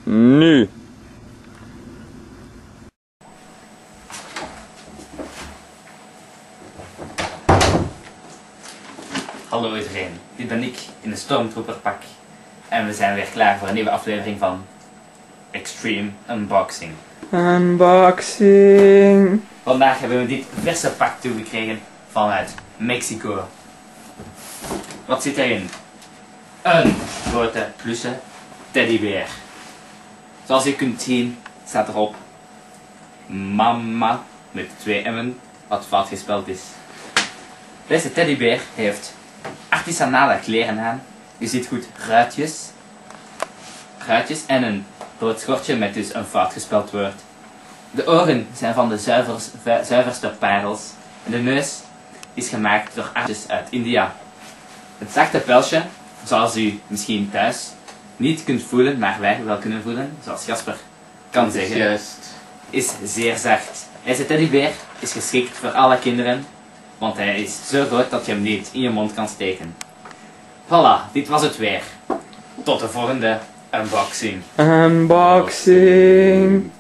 Nu. Hallo iedereen, dit ben ik in een Stormtrooper pak en we zijn weer klaar voor een nieuwe aflevering van Extreme Unboxing. Unboxing. Vandaag hebben we dit verse pak toegekregen vanuit Mexico. Wat zit erin? Een grote pluche teddybeer. Zoals je kunt zien staat erop Mama met 2 M'en, wat fout gespeld is. Deze teddybeer heeft artisanale kleren aan. Je ziet goed ruitjes en een rood schortje met dus een fout gespeld woord. De oren zijn van de zuiverste parels en de neus is gemaakt door artjes uit India. Het zachte pelsje, zoals u misschien thuis niet kunt voelen, maar wij wel kunnen voelen, zoals Jasper kan zeggen, is zeer zacht. Deze teddybeer is geschikt voor alle kinderen, want hij is zo groot dat je hem niet in je mond kan steken. Voilà, dit was het weer. Tot de volgende unboxing. Unboxing.